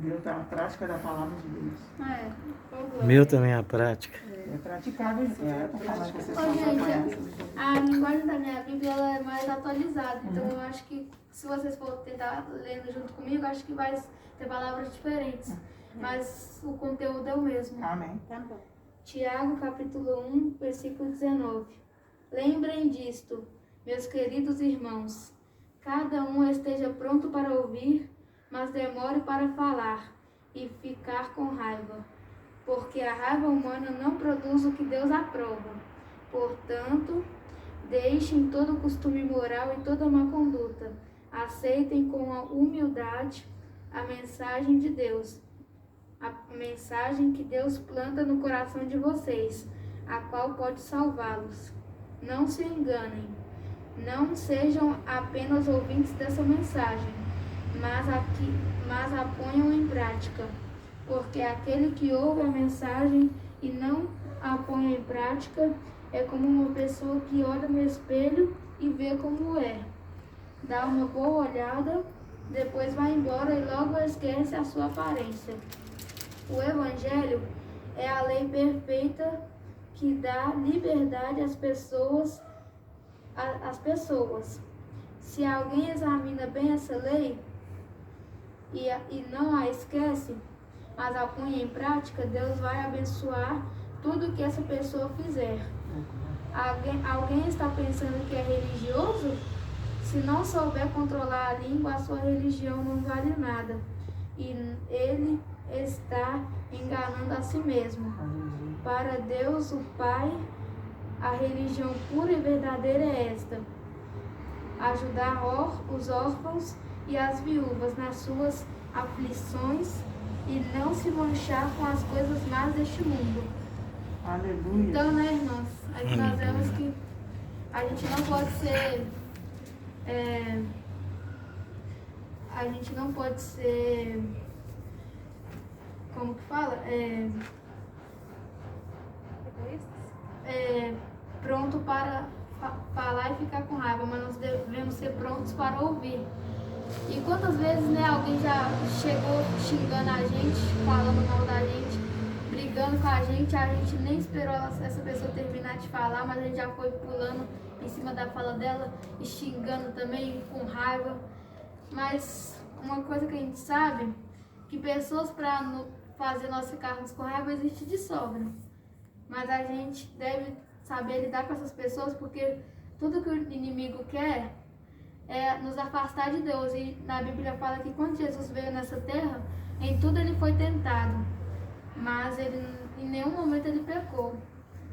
Deus está a prática da palavra de Deus. Meu também é a prática. É praticável, para falar que vocês Ô, são gente, a linguagem da minha Bíblia ela é mais atualizada, então eu acho que se vocês for tentar lendo junto comigo, acho que vai ter palavras diferentes, mas o conteúdo é o mesmo. Amém. Tá bom. Tiago, capítulo 1, versículo 19. Lembrem disto, meus queridos irmãos, cada um esteja pronto para ouvir, mas demore para falar e ficar com raiva, porque a raiva humana não produz o que Deus aprova. Portanto, deixem todo costume moral e toda má conduta. Aceitem com a humildade a mensagem de Deus, a mensagem que Deus planta no coração de vocês, a qual pode salvá-los. Não se enganem, não sejam apenas ouvintes dessa mensagem, mas a ponham em prática. Porque aquele que ouve a mensagem e não a põe em prática é como uma pessoa que olha no espelho e vê como é. Dá uma boa olhada, depois vai embora e logo esquece a sua aparência. O Evangelho é a lei perfeita que dá liberdade às pessoas. Se alguém examina bem essa lei e não a esquece, mas a põe em prática, Deus vai abençoar tudo que essa pessoa fizer. Alguém está pensando que é religioso? Se não souber controlar a língua, a sua religião não vale nada. E ele está enganando a si mesmo. Para Deus, o Pai, a religião pura e verdadeira é esta: ajudar os órfãos e as viúvas nas suas aflições e não se manchar com as coisas más deste mundo. Aleluia. Então, né, irmãos, aí nós vemos que a gente não pode ser como que fala? Pronto para falar e ficar com raiva, mas nós devemos ser prontos para ouvir. E quantas vezes, né, alguém já chegou xingando a gente, falando mal da gente, brigando com a gente nem esperou essa pessoa terminar de falar, mas a gente já foi pulando em cima da fala dela e xingando também, com raiva. Mas uma coisa que a gente sabe, que pessoas para fazer nós ficarmos com raiva existe de sobra. Mas a gente deve saber lidar com essas pessoas, porque tudo que o inimigo quer é nos afastar de Deus. E na Bíblia fala que quando Jesus veio nessa terra, em tudo ele foi tentado, mas ele em nenhum momento ele pecou,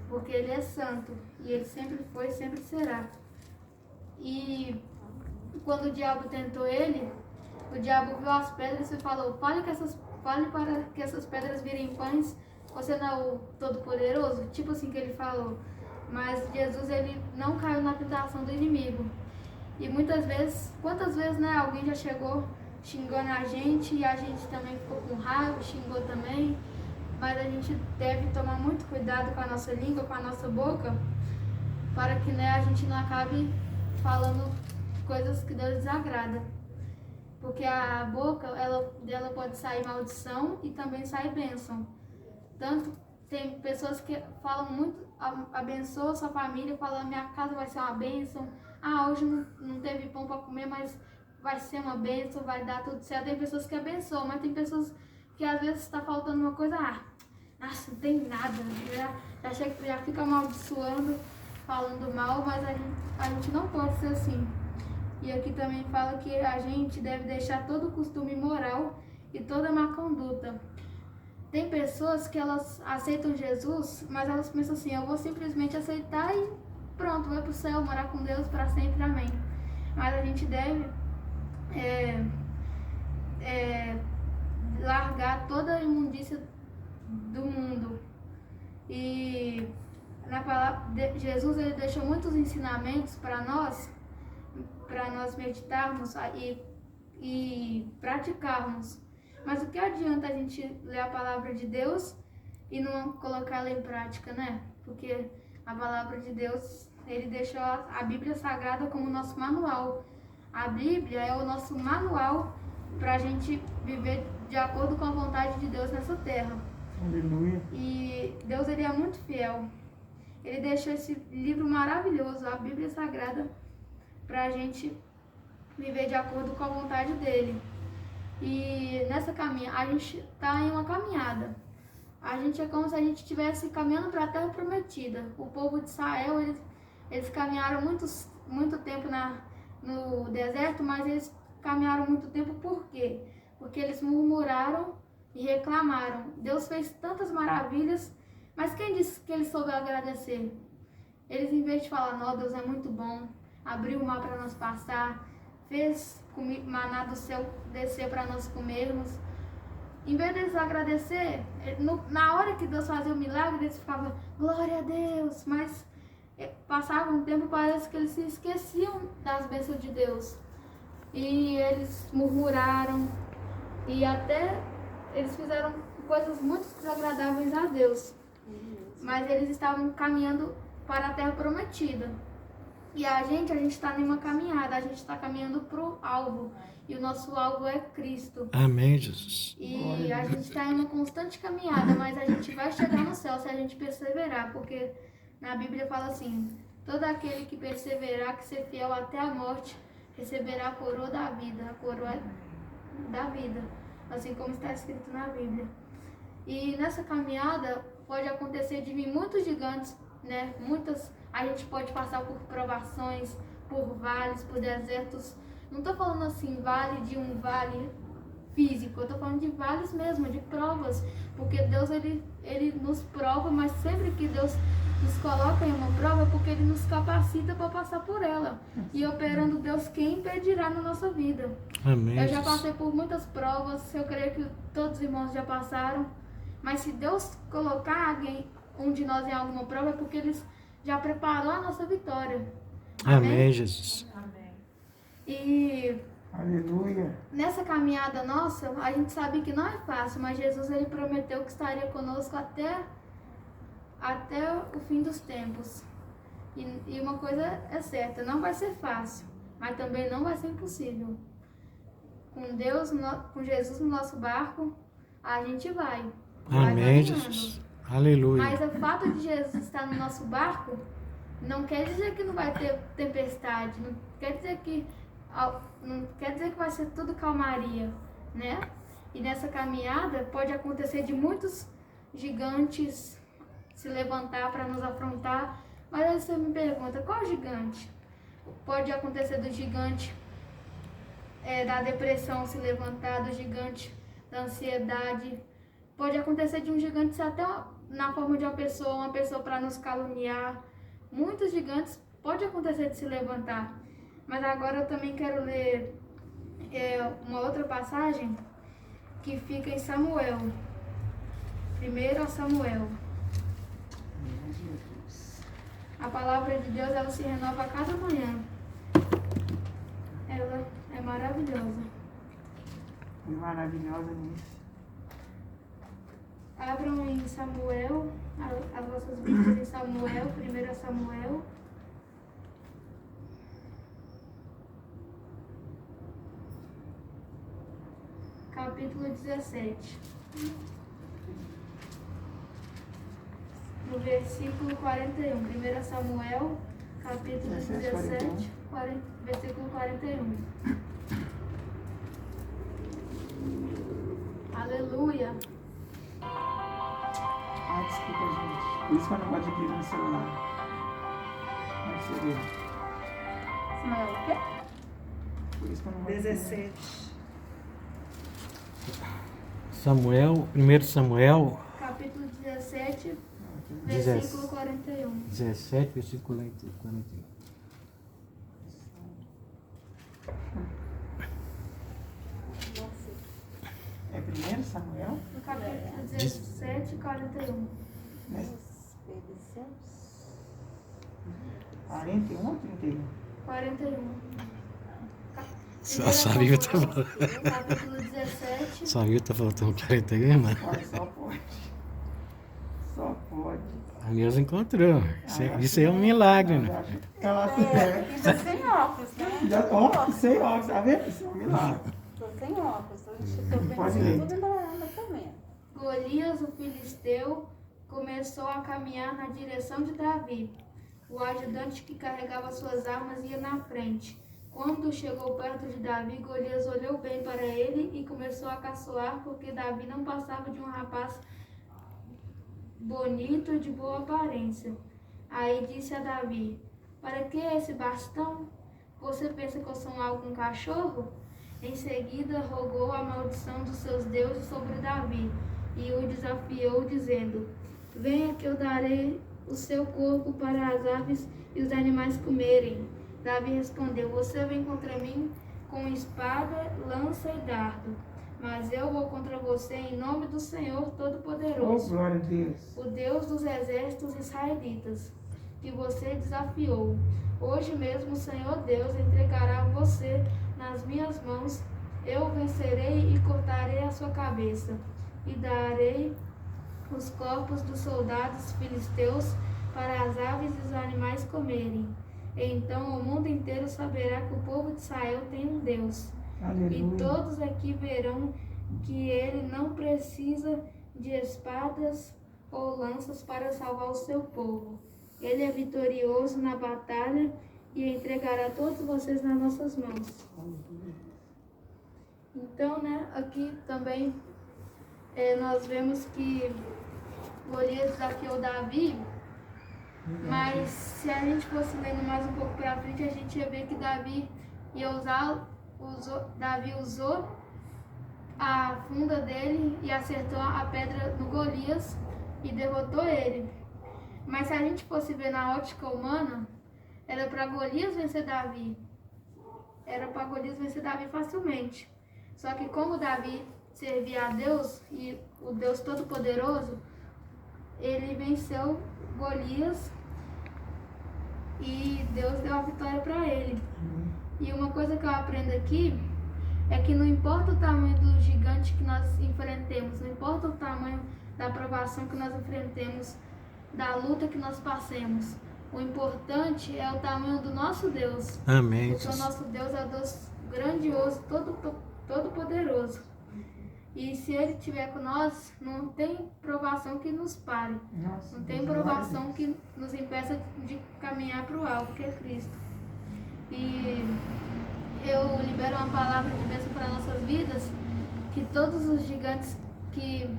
porque ele é santo, e ele sempre foi e sempre será. E quando o diabo tentou ele, o diabo viu as pedras e falou: fale para que essas pedras virem pães, você não é o Todo-Poderoso? Tipo assim que ele falou. Mas Jesus, ele não caiu na tentação do inimigo. E muitas vezes, quantas vezes, né, alguém já chegou xingando a gente e a gente também ficou com raiva, xingou também. Mas a gente deve tomar muito cuidado com a nossa língua, com a nossa boca, para que, né, a gente não acabe falando coisas que Deus desagrada. Porque a boca, dela pode sair maldição e também sai bênção. Tanto tem pessoas que falam muito, abençoa sua família, falando: minha casa vai ser uma bênção. Hoje não teve pão para comer, mas vai ser uma bênção, vai dar tudo certo. Tem pessoas que abençoam, mas tem pessoas que às vezes está faltando uma coisa, nossa, não tem nada, já fica amaldiçoando, falando mal, mas a gente não pode ser assim. E aqui também fala que a gente deve deixar todo o costume moral e toda má conduta. Tem pessoas que elas aceitam Jesus, mas elas pensam assim: eu vou simplesmente aceitar e pronto, vou para o céu, morar com Deus para sempre, amém. Mas a gente deve largar toda a imundícia do mundo. E na palavra de Jesus, ele deixou muitos ensinamentos para nós meditarmos e praticarmos. Mas o que adianta a gente ler a palavra de Deus e não colocá-la em prática, né? Porque a palavra de Deus, ele deixou a Bíblia Sagrada como nosso manual. A Bíblia é o nosso manual para a gente viver de acordo com a vontade de Deus nessa terra. Aleluia. E Deus, ele é muito fiel. Ele deixou esse livro maravilhoso, a Bíblia Sagrada, para a gente viver de acordo com a vontade dele. E nessa caminhada, a gente está em uma caminhada. A gente é como se a gente estivesse caminhando para a Terra Prometida. O povo de Israel, eles caminharam muito tempo no deserto, mas eles caminharam muito tempo por quê? Porque eles murmuraram e reclamaram. Deus fez tantas maravilhas, mas quem disse que eles souberam agradecer? Eles, em vez de falar, não, Deus é muito bom, abriu o mar para nós passar, fez maná do céu descer para nós comermos. Em vez deles agradecer, na hora que Deus fazia o milagre, eles ficavam, glória a Deus, mas passava um tempo, parece que eles se esqueciam das bênçãos de Deus. E eles murmuraram, e até eles fizeram coisas muito desagradáveis a Deus. Mas eles estavam caminhando para a Terra Prometida. E a gente está em uma caminhada, a gente está caminhando para o alvo. E o nosso alvo é Cristo. Amém, Jesus. E a gente está em uma constante caminhada, mas a gente vai chegar no céu se a gente perseverar. Porque na Bíblia fala assim, todo aquele que perseverar, que ser fiel até a morte, receberá a coroa da vida. A coroa da vida, assim como está escrito na Bíblia. E nessa caminhada pode acontecer de vir muitos gigantes, né? A gente pode passar por provações, por vales, por desertos. Não estou falando assim, um vale físico, eu estou falando de vales mesmo, de provas. Porque Deus, ele nos prova, mas sempre que Deus nos coloca em uma prova é porque Ele nos capacita para passar por ela. E operando Deus, quem impedirá na nossa vida? Amém. Eu já passei por muitas provas, eu creio que todos os irmãos já passaram. Mas se Deus colocar um de nós em alguma prova, é porque Ele já preparou a nossa vitória. Amém, Jesus. Amém. E Aleluia. nessa caminhada nossa, a gente sabe que não é fácil, mas Jesus, ele prometeu que estaria conosco até o fim dos tempos. E uma coisa é certa, não vai ser fácil, mas também não vai ser impossível. Com Deus, com Jesus no nosso barco, a gente vai. Amém, Jesus. Aleluia. Mas o fato de Jesus estar no nosso barco não quer dizer que não vai ter tempestade, não quer dizer que vai ser tudo calmaria, né? E nessa caminhada pode acontecer de muitos gigantes se levantar para nos afrontar. Mas aí você me pergunta, qual gigante? Pode acontecer do gigante da depressão se levantar, do gigante da ansiedade. Pode acontecer de um gigante ser até na forma de uma pessoa para nos caluniar. Muitos gigantes pode acontecer de se levantar. Mas agora eu também quero ler uma outra passagem que fica em Samuel. 1 Samuel. A palavra de Deus, ela se renova a cada manhã. Ela é maravilhosa. E maravilhosa nisso. Abram em Samuel, as vossas Bíblias em Samuel, 1 Samuel. Capítulo 17. No versículo 41. 1 Samuel, capítulo 17, versículo 41. Aleluia. Desculpa, gente. Por isso que eu não gosto de abrir no celular. Mas você vê. Samuel o quê? Por isso que eu não gosto de abrir. 17. Samuel, 1 Samuel Capítulo 17, 17. versículo 41. 17, versículo 41. É 1 Samuel? No capítulo 17, 41. Né? 41 ou 31? 41. Só sabia que tá faltando. Capítulo 17. Sabia que tá faltando 41, mas Olha, só pode. Só pode. a Deus encontrou. Isso aí é um milagre, né? Ela se pega. E tô sem óculos, né? Já tô sem óculos, tá vendo? Isso é um milagre. Tô sem óculos. Hoje tô Pode vendo ler. tudo na Golias, o filisteu, começou a caminhar na direção de Davi. O ajudante que carregava suas armas ia na frente. Quando chegou perto de Davi, Golias olhou bem para ele e começou a caçoar, porque Davi não passava de um rapaz bonito e de boa aparência. Aí disse a Davi: para que esse bastão? Você pensa que eu sou algum cachorro? Em seguida rogou a maldição dos seus deuses sobre Davi e o desafiou, dizendo: venha que eu darei o seu corpo para as aves e os animais comerem. Davi respondeu: você vem contra mim com espada, lança e dardo, mas eu vou contra você em nome do Senhor Oh, Todo-Poderoso, glória a Deus. o Deus dos exércitos israelitas, que você desafiou. Hoje mesmo o Senhor Deus entregará você nas minhas mãos. Eu vencerei e cortarei a sua cabeça, e darei os corpos dos soldados filisteus para as aves e os animais comerem. Então o mundo inteiro saberá que o povo de Israel tem um Deus. Aleluia. E todos aqui verão que ele não precisa de espadas ou lanças para salvar o seu povo. Ele é vitorioso na batalha e entregará todos vocês nas nossas mãos. Então, aqui também nós vemos que Golias desafiou Davi, mas se a gente fosse lendo mais um pouco para frente, a gente ia ver que Davi usou a funda dele e acertou a pedra no Golias e derrotou ele. Mas se a gente fosse ver na ótica humana, era para Golias vencer Davi. Era para Golias vencer Davi facilmente. Só que como Davi servia a Deus e o Deus Todo-Poderoso, ele venceu Golias e Deus deu a vitória para ele. E uma coisa que eu aprendo aqui é que não importa o tamanho do gigante que nós enfrentemos, não importa o tamanho da provação que nós enfrentemos, da luta que nós passemos, o importante é o tamanho do nosso Deus. Amém. Porque o nosso Deus é o Deus grandioso, todo-poderoso. E se Ele estiver com nós, não tem provação que nos pare. Nossa, Não tem provação que nos impeça de caminhar para o alto, que é Cristo. E eu libero uma palavra de bênção para nossas vidas, que todos os gigantes que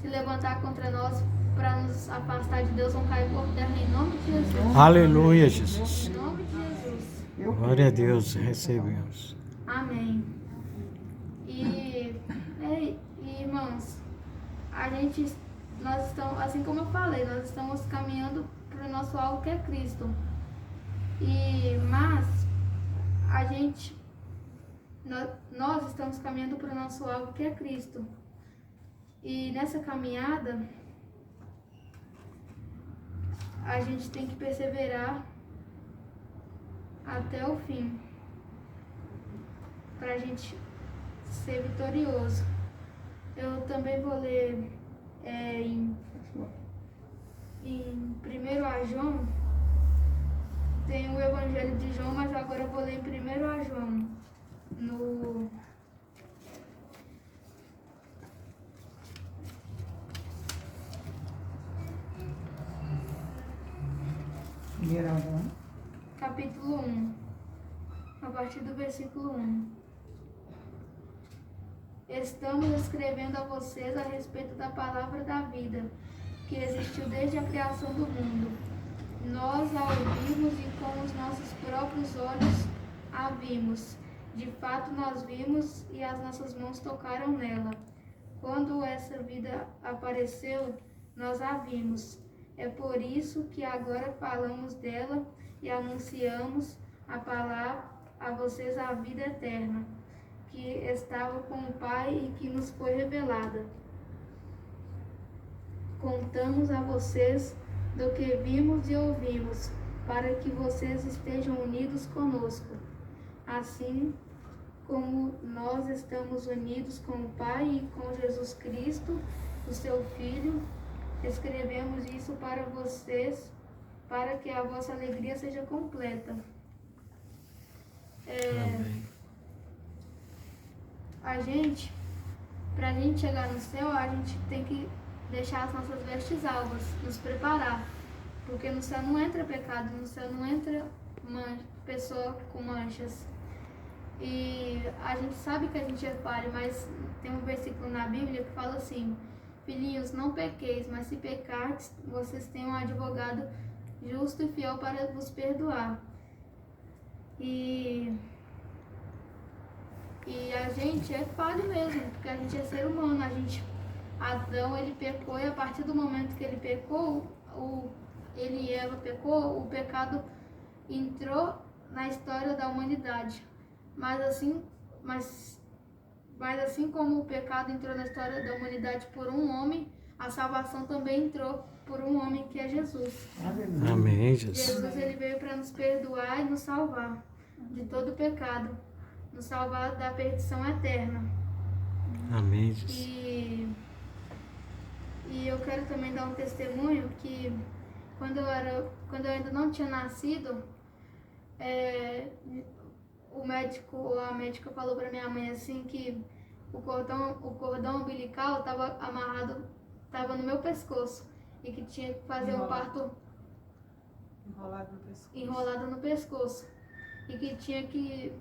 se levantar contra nós para nos afastar de Deus vão cair por terra em nome de Jesus. Aleluia, Jesus. Em nome de Jesus. Glória a Deus, recebemos. Amém. E irmãos, nós estamos, assim como eu falei, nós estamos caminhando para o nosso alvo, que é Cristo. Mas nós estamos caminhando para o nosso alvo, que é Cristo. E nessa caminhada, a gente tem que perseverar até o fim, para a gente ser vitorioso. Eu também vou ler em 1 João, tem o Evangelho de João, mas agora eu vou ler em 1 João, no capítulo 1, a partir do versículo 1. Estamos escrevendo a vocês a respeito da palavra da vida, que existiu desde a criação do mundo. Nós a ouvimos e com os nossos próprios olhos a vimos. De fato, nós vimos e as nossas mãos tocaram nela. Quando essa vida apareceu, nós a vimos. É por isso que agora falamos dela e anunciamos a palavra a vocês, a vida eterna, que estava com o Pai e que nos foi revelada. Contamos a vocês do que vimos e ouvimos, para que vocês estejam unidos conosco. Assim como nós estamos unidos com o Pai e com Jesus Cristo, o seu Filho, escrevemos isso para vocês, para que a vossa alegria seja completa. A gente Pra gente chegar no céu, a gente tem que deixar as nossas vestes alvas, nos preparar. Porque no céu não entra pecado, no céu não entra pessoa com manchas. E a gente sabe que a gente é falho, mas tem um versículo na Bíblia que fala assim: filhinhos, não pequeis, mas se pecardes, vocês têm um advogado justo e fiel para vos perdoar. E a gente é falho mesmo, porque a gente é ser humano. Adão, ele pecou, e a partir do momento que ele pecou, ele e Eva pecou, o pecado entrou na história da humanidade. Mas assim como o pecado entrou na história da humanidade por um homem, a salvação também entrou por um homem, que é Jesus. Amém, Jesus. Jesus, ele veio para nos perdoar e nos salvar de todo o pecado, nos salvar da perdição eterna. Amém, Jesus. E eu quero também dar um testemunho que quando eu ainda não tinha nascido, a médica falou para minha mãe assim que o cordão umbilical estava amarrado, estava no meu pescoço, e que tinha que fazer um parto enrolado no pescoço, e que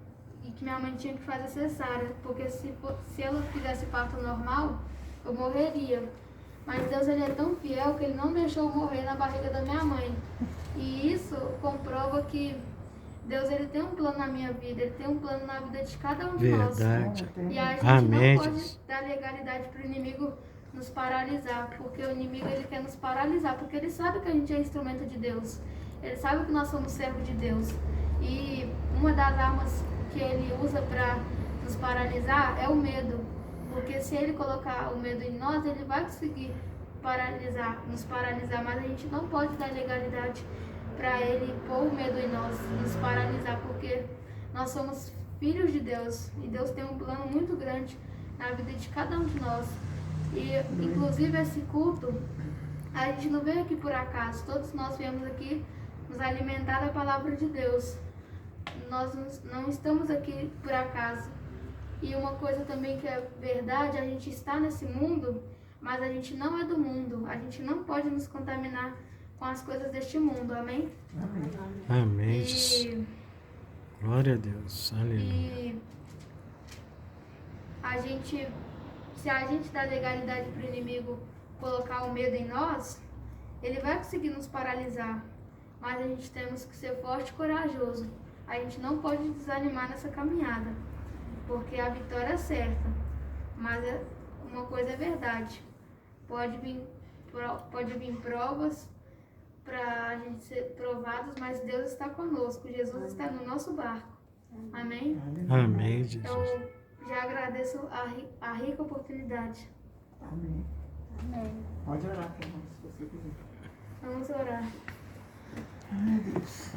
minha mãe tinha que fazer cesárea, porque se ela fizesse parto normal, eu morreria. Mas Deus, ele é tão fiel que ele não deixou eu morrer na barriga da minha mãe. E isso comprova que Deus, ele tem um plano na minha vida, ele tem um plano na vida de cada um de nós. Verdade. E a gente Amém, não pode Jesus. dar legalidade para o inimigo nos paralisar, porque o inimigo, ele quer nos paralisar, porque ele sabe que a gente é instrumento de Deus. Ele sabe que nós somos servos de Deus. E uma das armas que ele usa para nos paralisar é o medo. Porque se ele colocar o medo em nós, ele vai conseguir nos paralisar. Mas a gente não pode dar legalidade para ele pôr o medo em nós, nos paralisar, porque nós somos filhos de Deus. E Deus tem um plano muito grande na vida de cada um de nós. E inclusive esse culto, a gente não veio aqui por acaso. Todos nós viemos aqui nos alimentar da palavra de Deus. Nós não estamos aqui por acaso. E uma coisa também que é verdade, a gente está nesse mundo, mas a gente não é do mundo. A gente não pode nos contaminar com as coisas deste mundo, amém? Amém, Jesus. Glória a Deus. Aleluia. E se a gente dá legalidade para o inimigo colocar o medo em nós, ele vai conseguir nos paralisar. Mas a gente temos que ser forte e corajoso. A gente não pode desanimar nessa caminhada, porque a vitória é certa. Mas uma coisa é verdade, pode vir provas para a gente ser provados, mas Deus está conosco, Jesus está no nosso barco. Amém? Amém, Jesus. Eu já agradeço a rica oportunidade. Amém. Amém. Pode orar, irmão, se você quiser. Vamos orar. Ai, Deus.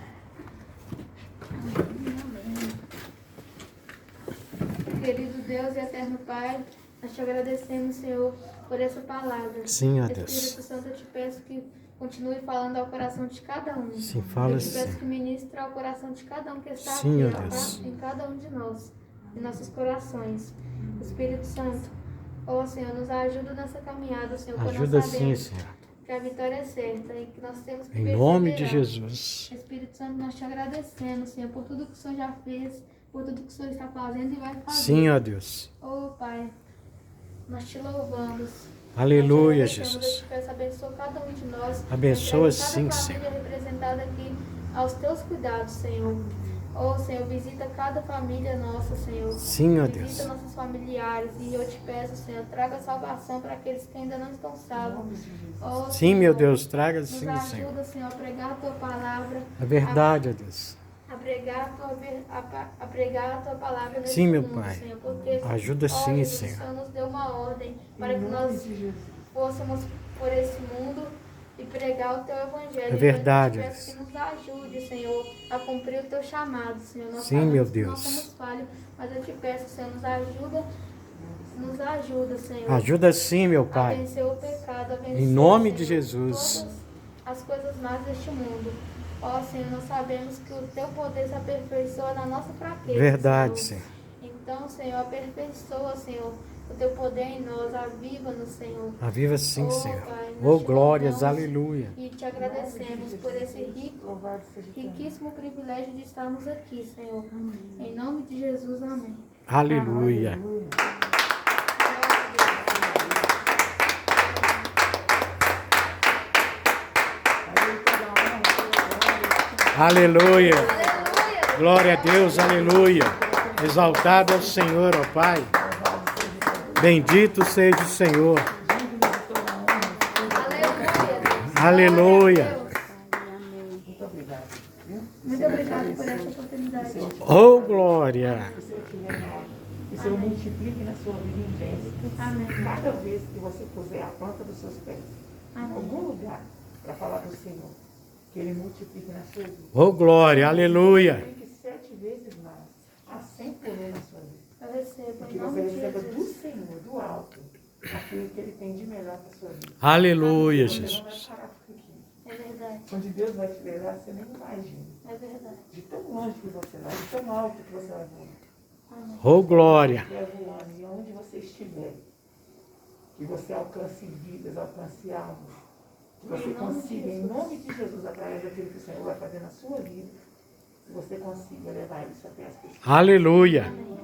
Querido Deus e eterno Pai, nós te agradecemos, Senhor, por essa palavra. Sim, ó Deus. Espírito Santo, eu te peço que continue falando ao coração de cada um. Sim, fala Eu te peço sim. que ministre ao coração de cada um que está Sim, ó aqui, ó, Deus. tá? Em cada um de nós, em nossos corações. Espírito Santo, ó Senhor, nos ajuda nessa caminhada, Senhor, porque Ajuda nós sim, sabemos Senhor. que a vitória é certa e que nós temos que Em nome de perseverar. Jesus. Espírito Santo, nós te agradecemos, Senhor, por tudo que o Senhor já fez, por tudo que o Senhor está fazendo e vai fazer. Sim, ó Deus. Oh, Pai, nós te louvamos. Aleluia, Nós te agradecemos. Eu Jesus. te peço, abençoa cada um de nós. Abençoa Entrega sim, cada família representada aqui aos teus cuidados, Senhor. Oh, Senhor, visita cada família nossa, Senhor. Sim, ó Visita Deus. nossos familiares. E eu te peço, Senhor, traga salvação para aqueles que ainda não estão salvos. Oh, Sim, meu Senhor, Deus, traga nos sim, Senhor. ajuda, Senhor, a pregar a tua palavra. É verdade, ó Deus. A pregar a tua palavra nesse Sim, meu mundo, Pai. Senhor, porque, Ajuda sim, olha, Senhor. O Senhor nos deu uma ordem para que nós fôssemos por esse mundo e pregar o teu evangelho. É verdade, Então, eu te peço que nos ajude, Senhor, a cumprir o teu chamado, Senhor. Nós Sim, sabemos meu que Deus. Nós somos falhos, mas eu te peço, Senhor, nos ajuda, Senhor. Ajuda sim, meu A Pai. vencer o pecado, a vencer, Em nome Senhor, de Jesus. todas as coisas más deste mundo. Ó, Senhor, nós sabemos que o teu poder se aperfeiçoa na nossa fraqueza. Verdade, Senhor. Senhor. Então, Senhor, aperfeiçoa, Senhor, o teu poder em nós. Aviva-nos, Senhor. Aviva sim, Oh, Senhor. Pai, nós Oh, te glórias, louvamos aleluia. E te agradecemos por esse Louvado seja o teu nome. riquíssimo privilégio de estarmos aqui, Senhor. Em nome de Jesus, amém. Aleluia. Aleluia. Aí, toda a honra, toda a glória. Aleluia. Aleluia! Glória a Deus, aleluia. Exaltado é o Senhor, ó Pai. Bendito seja o Senhor. Aleluia! Aleluia. Muito obrigado. Viu? Muito obrigada por essa oportunidade. Oh, glória. Que o Senhor te renove, que o Senhor multiplique na sua vida em bênçãos. Amém. Cada vez que você puser a planta dos seus pés em algum lugar para falar do Senhor, que Ele multiplique na sua vida. Oh, glória, aleluia. Multiplique 7 vezes mais, a 100 por um na sua vida. Eu recebo, Que em você nome de receba do Jesus. Senhor, do alto, aquilo que Ele tem de melhor para a sua vida. Aleluia, Você não vai Jesus. parar por aqui. É verdade, Onde Deus vai te levar, você nem imagina. é verdade. De tão longe que você vai, de tão alto que você vai voar. Amém. Oh, glória. Que é voando, e onde você estiver, que você alcance vidas, alcance almas, que você Em nome de consiga, em Jesus. nome de Jesus, através daquilo que o Senhor vai fazer na sua vida, que você consiga levar isso até as pessoas. Aleluia. Amém.